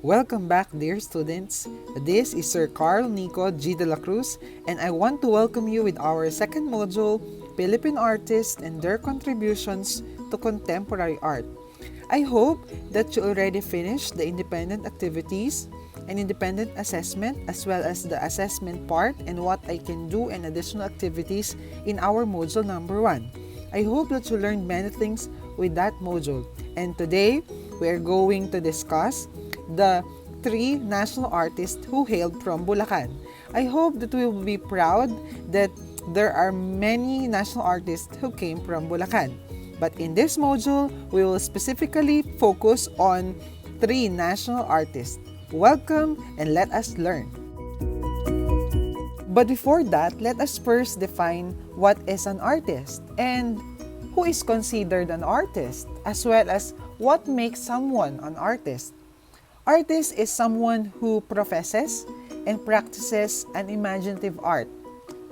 Welcome back, dear students. This is Sir Carl Nico G. de la Cruz, and I want to welcome you with our second module, Philippine Artists and Their Contributions to Contemporary Art. I hope that you already finished the independent activities and independent assessment, as well as the assessment part and what I can do and additional activities in our module number 1. I hope that you learned many things with that module. And today, we are going to discuss the 3 national artists who hailed from Bulacan. I hope that we will be proud that there are many national artists who came from Bulacan. But in this module, we will specifically focus on 3 national artists. Welcome and let us learn. But before that, let us first define what is an artist and who is considered an artist, as well as what makes someone an artist. Artist is someone who professes and practices an imaginative art.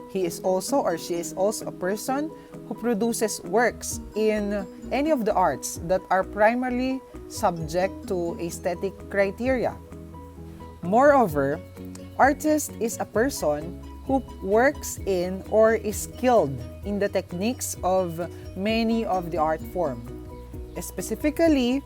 He is also or she is also a person who produces works in any of the arts that are primarily subject to aesthetic criteria. Moreover, artist is a person who works in or is skilled in the techniques of many of the art form, specifically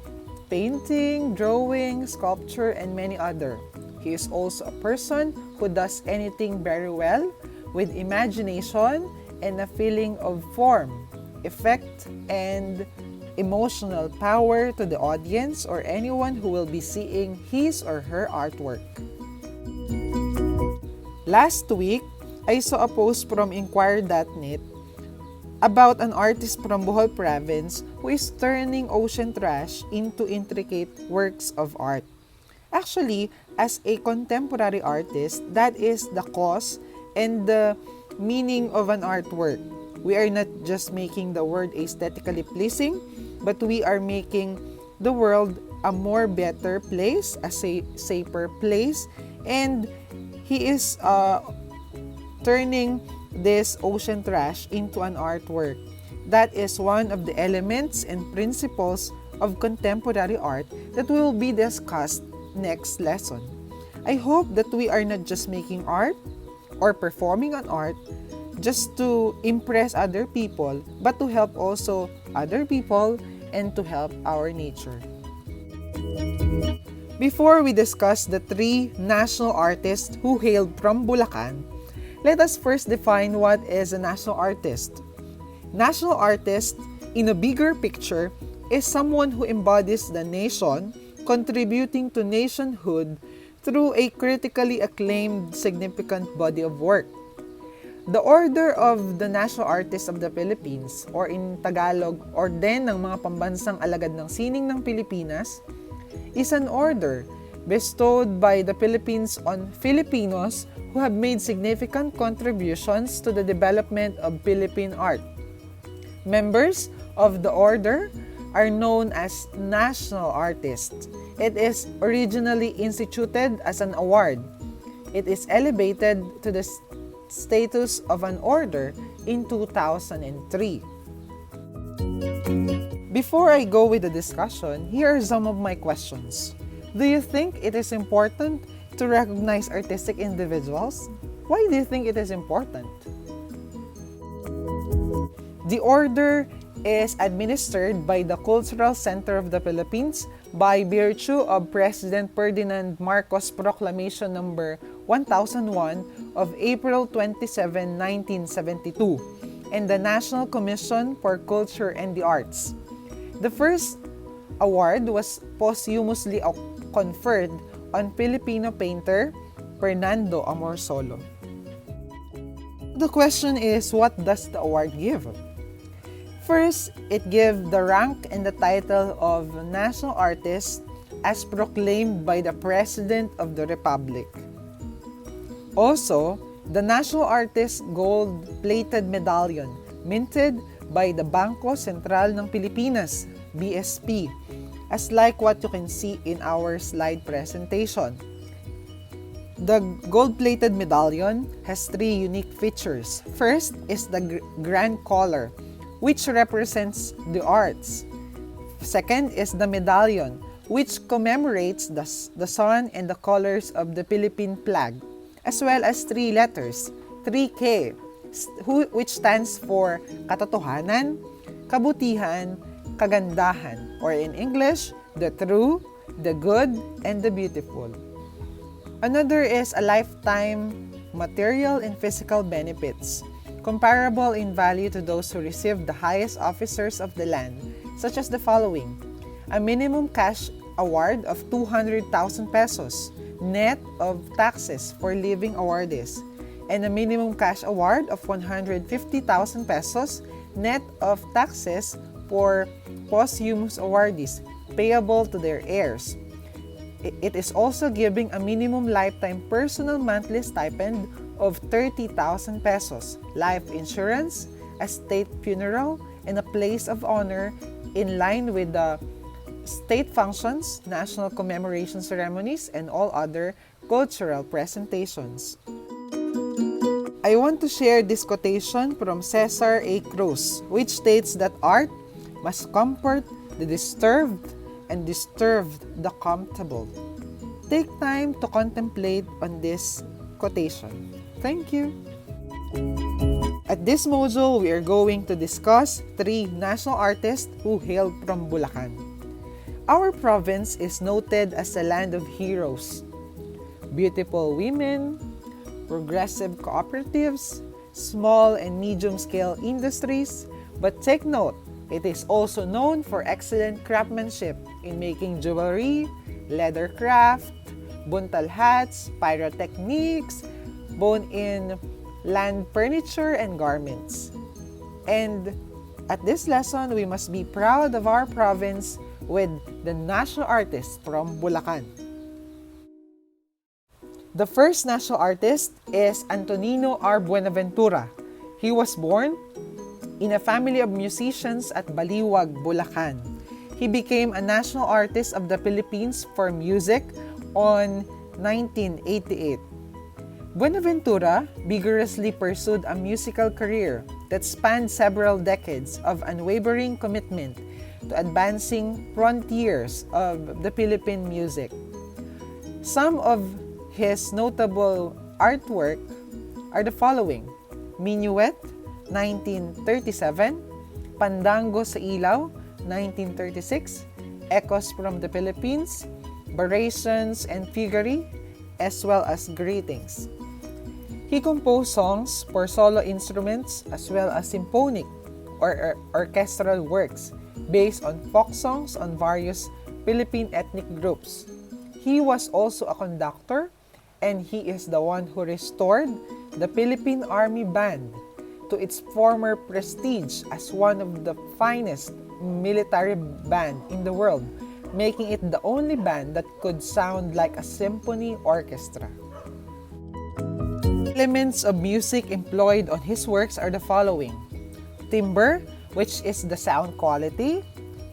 painting, drawing, sculpture, and many other. He is also a person who does anything very well with imagination and a feeling of form, effect, and emotional power to the audience or anyone who will be seeing his or her artwork. Last week, I saw a post from Inquirer.net about an artist from Bocaue Province who is turning ocean trash into intricate works of art. Actually, as a contemporary artist, that is the cause and the meaning of an artwork. We are not just making the world aesthetically pleasing, but we are making the world a more better place, a safer place, and he is turning this ocean trash into an artwork. That is one of the elements and principles of contemporary art that will be discussed next lesson. I hope that we are not just making art or performing an art just to impress other people, but to help also other people and to help our nature. Before we discuss the 3 national artists who hailed from Bulacan, let us first define what is a national artist. National artist, in a bigger picture, is someone who embodies the nation, contributing to nationhood through a critically acclaimed, significant body of work. The Order of the National Artists of the Philippines, or in Tagalog, Orden ng mga Pambansang Alagad ng Sining ng Pilipinas, is an order bestowed by the Philippines on Filipinos who have made significant contributions to the development of Philippine art. Members of the order are known as national artists. It is originally instituted as an award. It is elevated to the status of an order in 2003. Before I go with the discussion, here are some of my questions. Do you think it is important to recognize artistic individuals? Why do you think it is important? The order is administered by the Cultural Center of the Philippines by virtue of President Ferdinand Marcos Proclamation number 1001 of April 27, 1972, and the National Commission for Culture and the Arts. The first award was posthumously conferred on Filipino painter Fernando Amorsolo. The question is, what does the award give? First, it gives the rank and the title of National Artist as proclaimed by the President of the Republic. Also, the National Artist Gold-Plated Medallion minted by the Bangko Sentral ng Pilipinas, BSP, as like what you can see in our slide presentation. The gold-plated medallion has 3 unique features. First is the grand collar, which represents the arts. Second is the medallion, which commemorates the sun and the colors of the Philippine flag, as well as three letters, 3K, which stands for katotohanan, kabutihan, kagandahan, or in English, the true, the good, and the beautiful. Another is a lifetime material and physical benefits, comparable in value to those who received the highest officers of the land, such as the following: a minimum cash award of 200,000 pesos, net of taxes for living awardees, and a minimum cash award of 150,000 pesos, net of taxes for posthumous awardees, payable to their heirs. It is also giving a minimum lifetime personal monthly stipend of 30,000 pesos, life insurance, a state funeral, and a place of honor in line with the state functions, national commemoration ceremonies, and all other cultural presentations. I want to share this quotation from Cesar A. Cruz, which states that art must comfort the disturbed and disturb the comfortable. Take time to contemplate on this quotation. Thank you. At this module, we are going to discuss 3 national artists who hailed from Bulacan. Our province is noted as a land of heroes, beautiful women, progressive cooperatives, small and medium-scale industries, but take note, it is also known for excellent craftsmanship in making jewelry, leather craft, buntal hats, pyrotechnics, bone-in land furniture, and garments. And at this lesson, we must be proud of our province with the national artist from Bulacan. The first national artist is Antonino R. Buenaventura. He was born in a family of musicians at Baliuag, Bulacan. He became a national artist of the Philippines for music on 1988. Buenaventura vigorously pursued a musical career that spanned several decades of unwavering commitment to advancing frontiers of the Philippine music. Some of his notable artwork are the following: Minuet, 1937, Pandanggo sa Ilaw, 1936, Echoes from the Philippines, Varations and Fugere, as well as Greetings. He composed songs for solo instruments as well as symphonic or orchestral works based on folk songs on various Philippine ethnic groups. He was also a conductor, and he is the one who restored the Philippine Army Band to its former prestige as one of the finest military band in the world, making it the only band that could sound like a symphony orchestra. Elements of music employed on his works are the following: timbre, which is the sound quality;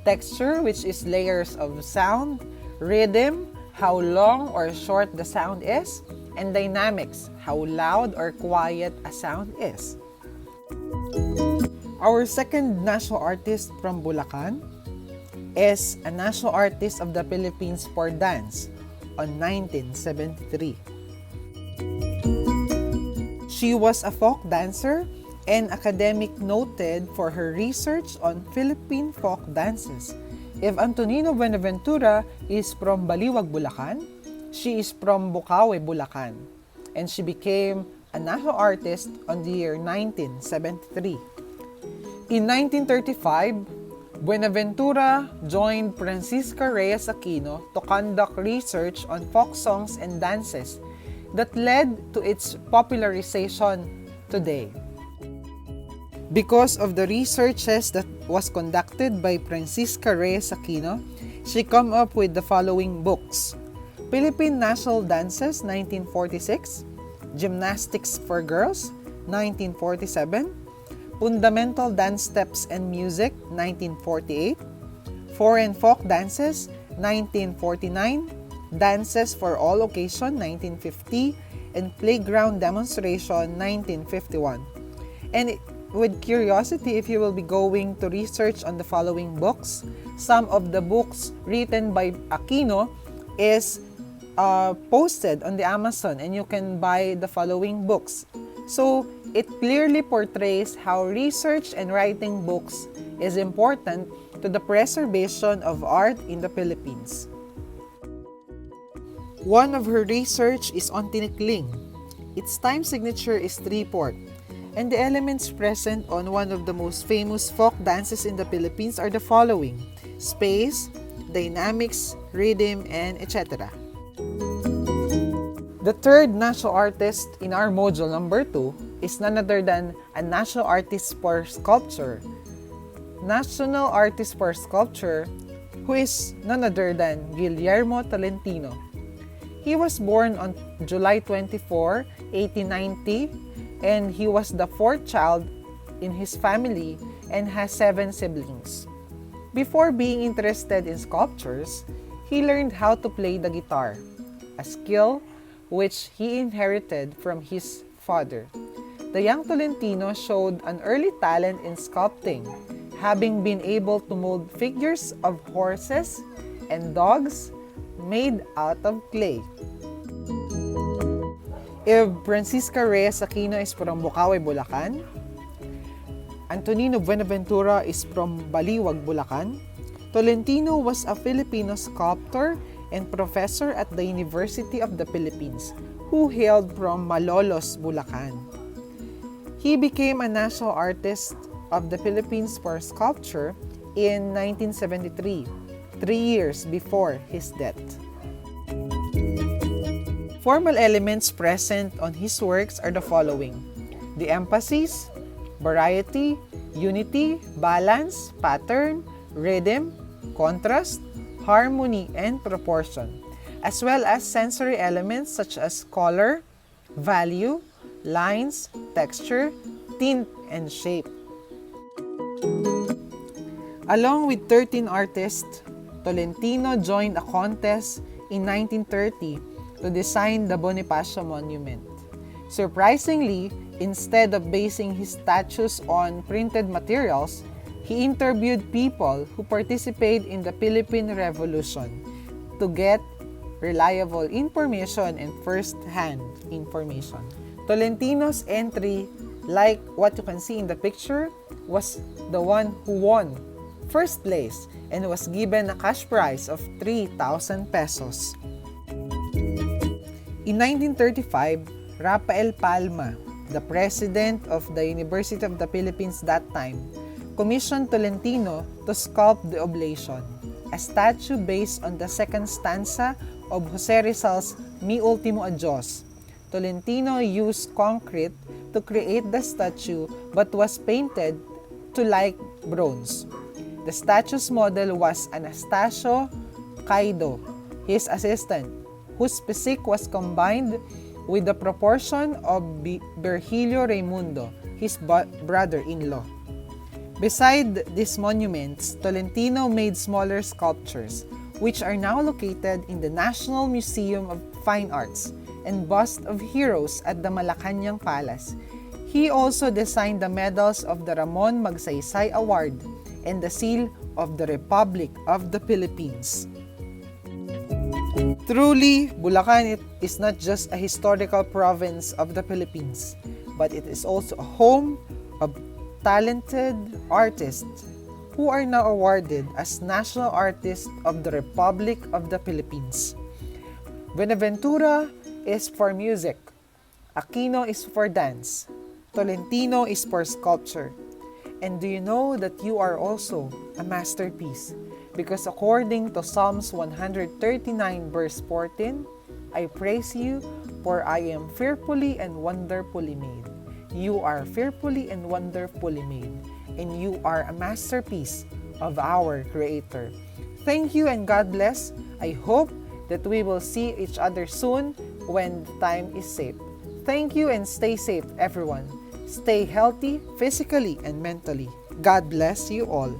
texture, which is layers of sound; rhythm, how long or short the sound is; and dynamics, how loud or quiet a sound is. Our second national artist from Bulacan is a national artist of the Philippines for dance on 1973. She was a folk dancer and academic noted for her research on Philippine folk dances. If Antonino Buenaventura is from Baliuag, Bulacan, she is from Bocaue, Bulacan, and she became a national artist on the year 1973. In 1935, Buenaventura joined Francisca Reyes Aquino to conduct research on folk songs and dances that led to its popularization today. Because of the researches that was conducted by Francisca Reyes Aquino, she came up with the following books: Philippine National Dances, 1946, Gymnastics for Girls, 1947, Fundamental Dance Steps and Music, 1948, Foreign Folk Dances, 1949, Dances for All Occasion, 1950, and Playground Demonstration, 1951. And with curiosity, if you will be going to research on the following books, some of the books written by Aquino is posted on the Amazon, and you can buy the following books. So it clearly portrays how research and writing books is important to the preservation of art in the Philippines. One of her research is on tinikling. Its time signature is 3/4, and the elements present on one of the most famous folk dances in the Philippines are the following: space, dynamics, rhythm, and etc. The third national artist in our module number 2 is none other than a national artist for sculpture. National artist for sculpture, who is none other than Guillermo Tolentino. He was born on July 24, 1890, and he was the fourth child in his family and has 7 siblings. Before being interested in sculptures, he learned how to play the guitar, a skill which he inherited from his father. The young Tolentino showed an early talent in sculpting, having been able to mold figures of horses and dogs made out of clay. If Francisca Reyes Aquino is from Bocaue, Bulacan, Antonino Buenaventura is from Baliuag, Bulacan, Tolentino was a Filipino sculptor and professor at the University of the Philippines, who hailed from Malolos, Bulacan. He became a national artist of the Philippines for sculpture in 1973, 3 years before his death. Formal elements present on his works are the following: the emphasis, variety, unity, balance, pattern, rhythm, contrast, harmony, and proportion, as well as sensory elements such as color, value, lines, texture, tint, and shape. Along with 13 artists, Tolentino joined a contest in 1930 to design the Bonifacio Monument. Surprisingly, instead of basing his statues on printed materials, he interviewed people who participated in the Philippine Revolution to get reliable information and first-hand information. Tolentino's entry, like what you can see in the picture, was the one who won first place and was given a cash prize of 3,000 pesos. In 1935, Rafael Palma, the president of the University of the Philippines that time, commissioned Tolentino to sculpt the Oblation, a statue based on the second stanza of Jose Rizal's Mi Ultimo Adios. Tolentino used concrete to create the statue but was painted to like bronze. The statue's model was Anastasio Caido, his assistant, whose physique was combined with the proportion of Virgilio Raimundo, his brother-in-law. Beside these monuments, Tolentino made smaller sculptures, which are now located in the National Museum of Fine Arts, and busts of heroes at the Malacañang Palace. He also designed the medals of the Ramon Magsaysay Award and the seal of the Republic of the Philippines. Truly, Bulacan is not just a historical province of the Philippines, but it is also a home of talented artists who are now awarded as National Artist of the Republic of the Philippines. Buenaventura is for music, Aquino is for dance, Tolentino is for sculpture. And do you know that you are also a masterpiece? Because according to Psalms 139 verse 14, I praise you, for I am fearfully and wonderfully made. You are fearfully and wonderfully made, and you are a masterpiece of our Creator. Thank you and God bless. I hope that we will see each other soon when the time is safe. Thank you and stay safe, everyone. Stay healthy physically and mentally. God bless you all.